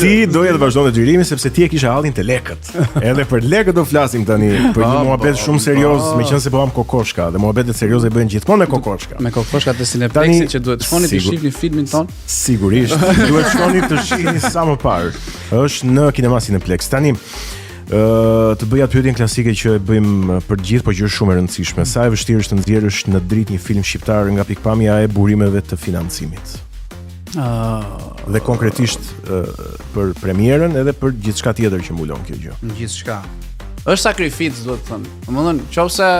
Ti doje të vazhdonte xhirimin sepse ti e kishe hallin te lekët. Edhe për lekët do flasim tani, për një muhabet shumë serioz, meqense po kam kokoshka dhe muhabetet serioze bëhen gjithmonë me kokoshka. Me kokoshkat e Cineplexit që duhet të shkoni të shihni filmin ton. Sigurisht, duhet të shkoni të shihni sa më parë. Është në kinema Cineplex. Tani të bëj atë pyetjen klasike që e bëjmë për të gjithë, por që është shumë e rëndësishme. Sa e vështirë është të nxjerrësh në dritë një film shqiptar nga pikpamja e burimeve të financimit? Dhe konkretisht për premierën edhe për gjithçka tjetër që mbulon kjo gjë. Gjithçka. Është sakrificë, duhet të thënë. Domethënë, nëse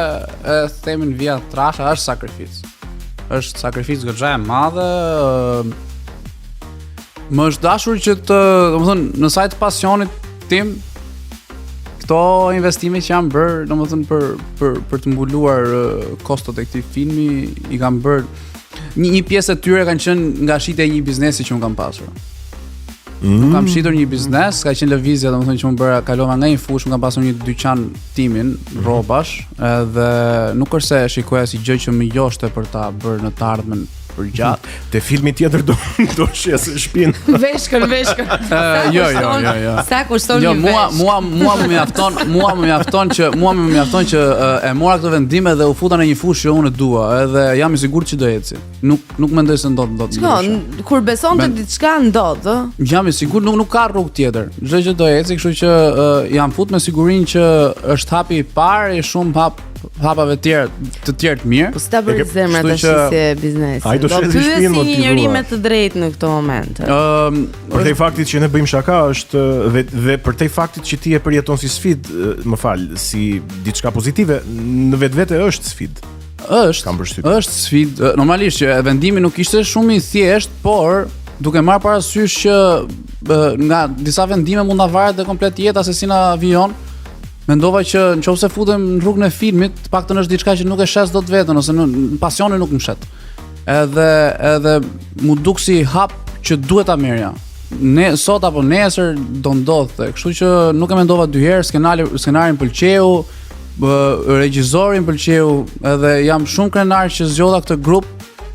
e themin via trasha, është sakrificë. Është sakrificë goxha e madhe. Më është dashur që të, domethënë, në sajt pasionit tim, këto investime që janë bërë, domethënë për të mbuluar kostot e këtij filmi, i kanë bërë një pjesë e tyre kanë qenë nga shitja e një biznesi që un kam pasur. Nuk kam shitur një biznes, ka qenë lëvizja, domethënë që un bëra, kalova nga një fushë, kam pasur një dyqan timin, rrobash, edhe nuk është se shikoja si gjë që më joshte për ta bërë në të ardhmen për gjatë. Te filmi tjetër do shes shtëpinë. Veshkën. Jo. Sa kushton një vesh? Mua më mjafton që e mora këto vendime dhe u futa në një fushë që unë dua, edhe jam i sigurt që do eci. Nuk mendoj se ndodh. Kur beson te diçka ndodh, ë? Jam i sigurt, nuk ka rrugë tjetër. Çdo gjë do eci, kështu që jam fut me sigurinë që është hapi i parë, i shumë hapave të tjerë të mirë. Po sta bëri zemra tash si biznesi. Ai do shëzi shpinën motivuar. Një njerëz me të drejtë në këtë moment. Për te faktit që ne bëjmë shaka është dhe për te faktit që ti e përjeton si sfidë, më fal, si diçka pozitive, në vetvete është sfidë. Është sfidë. Normalisht që vendimi nuk ishte shumë i thjeshtë, por duke marrë parasysh që nga disa vendime mund ta varet dhe komplet jeta se si na vijon. Mendova që nëse futem në rrugën e filmit, të paktën është diçka që nuk e shes dot veten ose në pasionin nuk më shet. Edhe mu duk si hap që duhet ta merrja. Ne sot apo nesër do ndodhte. Kështu që nuk e mendova dy herë, skenarin pëlqeu, regjisorin pëlqeu, edhe jam shumë krenar që zgjodha këtë grup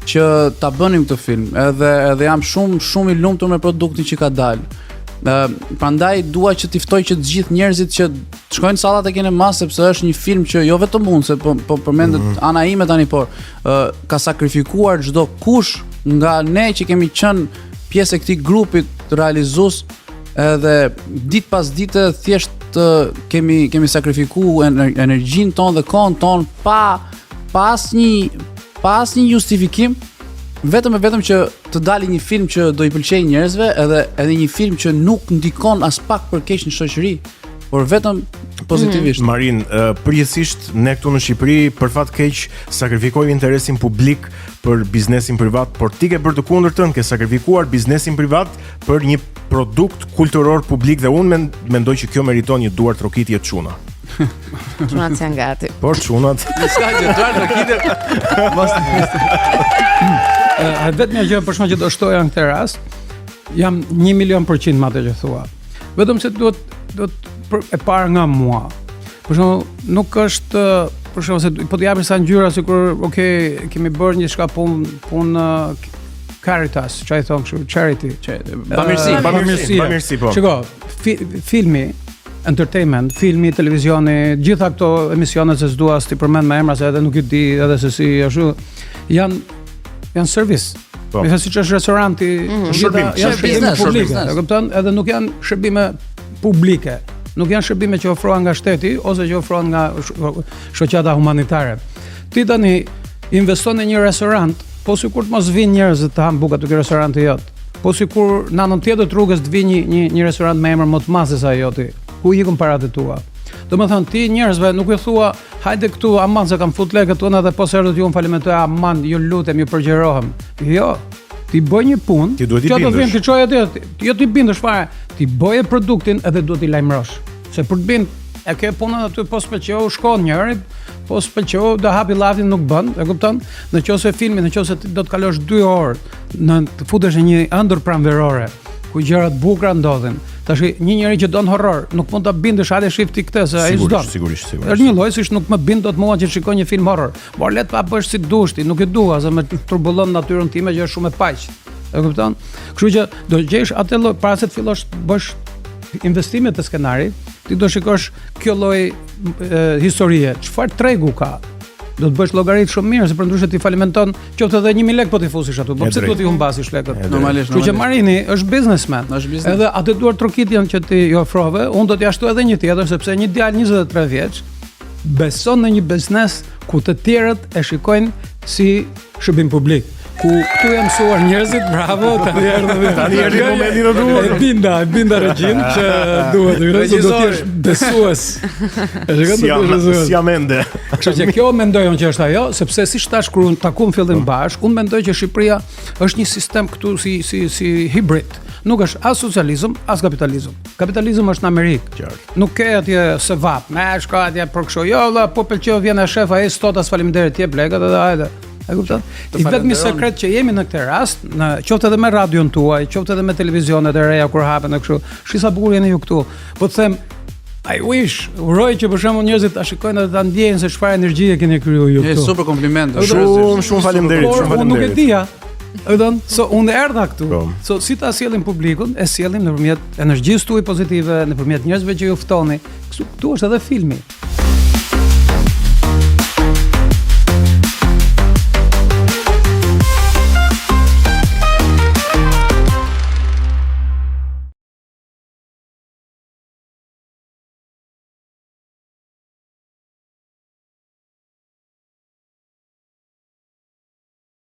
që ta bënim këtë film. Edhe jam shumë i lumtur me produktin që ka dalë. Prandaj dua që t'i ftoj që të gjithë njerëzit që të shkojnë sallat e kinema, sepse është një film që jo vetëm unë, se po përmendet ana ime tani, por ka sakrifikuar çdo kush nga ne që kemi qenë pjesë e këtij grupi të realizues, edhe ditë pas dite thjesht kemi sakrifikuar energjinë tonë dhe kohën tonë pa asnjë justifikim. Vetëm që të dalë një film që do i pëlqejë njerëzve, edhe një film që nuk ndikon as pak për keq në shoqëri, por vetëm pozitivisht. Marin, përgjithsisht ne këtu në Shqipëri për fat keq sakrifikojmë interesin publik për biznesin privat, por ti ke bërë të kundërtën, ke sakrifikuar biznesin privat për një produkt kulturor publik dhe unë mendoj që kjo meriton një duar trokitje të çuna. Çunat janë gati. Por çunat. Ska që duar trokitje. Vetëm gjë për shkak që do shtoja në këtë rast, jam 1,000,000% me atë që thua. Vetëm se duhet e para nga mua. Për shembull, nuk është për shembull se po të japësh sa ngjyra sikur kemi bërë një çka punë Caritas, çai thon kështu, charity. Bamirësi po. Shiko, filmi entertainment, filmi, televizioni, gjitha këto emisionet se s'dua as ti përmend me emra se edhe nuk i di edhe se si ashtu janë servis. Me thënë siç është restoranti, janë shërbime publike, e kupton? Edhe nuk janë shërbime publike. Nuk janë shërbime që ofrohen nga shteti ose që ofrohen nga shoqata humanitare. Ti tani investon në një restorant, po sikur të mos vinë njerëz të hanë buka te ky restoranti jot. Po sikur në anën tjetër të rrugës të vinë një restorant me emër më të madh se sa joti. Ku ikën paratë tua? Domethënë ti njerëzve nuk i thua hajde këtu aman se kam fut lekët tona dhe pos erdhët ju më falimentoj aman ju lutem ju përgjirohem. Jo, ti bëj një punë, ti duhet i bindesh. Ti do të vjen ti çoj atë, jo ti bindesh fare. Ti bëje produktin edhe duhet i lajmërosh. Se për të bind e ke punën aty po s'pëlqeu shkon njëri, po s'pëlqeu do hapi llafin nuk bën, e kupton? Nëse filmi, nëse ti do të kalosh 2 orë në të futesh në një ëndër pranverore ku gjërat bukura ndodhin. Tash një njeri që don horror, nuk mund ta bindesh hajde shifti këtë se ai s'do. Sigurisht. Është një lloj siç nuk më bind dot mua që shikoj një film horror. Por le të pa bësh si dush ti, nuk e dua se më turbullon natyrën time që është shumë e paq. E kupton? Kështu që do gjesh atë lloj para se të fillosh bësh investime të skenarit, ti do shikosh kjo lloj historie, çfarë tregu ka. Do të bësh llogarit shumë mirë, se për ndryshe ti falimenton qoftë edhe 1000 lekë po ti fusish aty. Po pse do ti humbasish lekët? Normalisht. Kështu që Marini është businessman. Edhe atë duar trokitjen që ti i ofrove, unë do t'i jashtoj edhe një tjetër, sepse një djalë 23 vjeç beson në një biznes ku të tjerët e shikojnë si shërbim publik. Ku këtu janë mësuar njerëzit, bravo, tani erdhi momentin e duhur. E binda regjin që duhet të jesh besues. Si amende. Kështu që kjo mendoj unë që është ajo, sepse siç tash kur takuam fillim bashk, unë mendoj që Shqipëria është një sistem këtu si hibrid. Nuk është as socializëm, as kapitalizëm. Kapitalizëm është në Amerikë. Nuk ke atje se vap, me shko atje për kështu. Jo, valla, po pëlqeu vjen shef ai sot as faleminderit jep lekët edhe hajde. E kupton? I vetmi sekret që jemi në këtë rast, në qoftë edhe me radion tuaj, qoftë edhe me televizionet e reja kur hapen e kështu. Shi sa bukur jeni ju këtu. Po të them I wish, uroj që për shembull njerëzit ta shikojnë dhe ta ndjejnë se çfarë energjie keni krijuar ju këtu. Është super kompliment. Shumë faleminderit, shumë faleminderit. Unë nuk e dija. So unë erdha këtu. So si ta sjellim publikun, e sjellim nëpërmjet energjisë tuaj pozitive, nëpërmjet njerëzve që ju ftoni. Këtu është edhe filmi.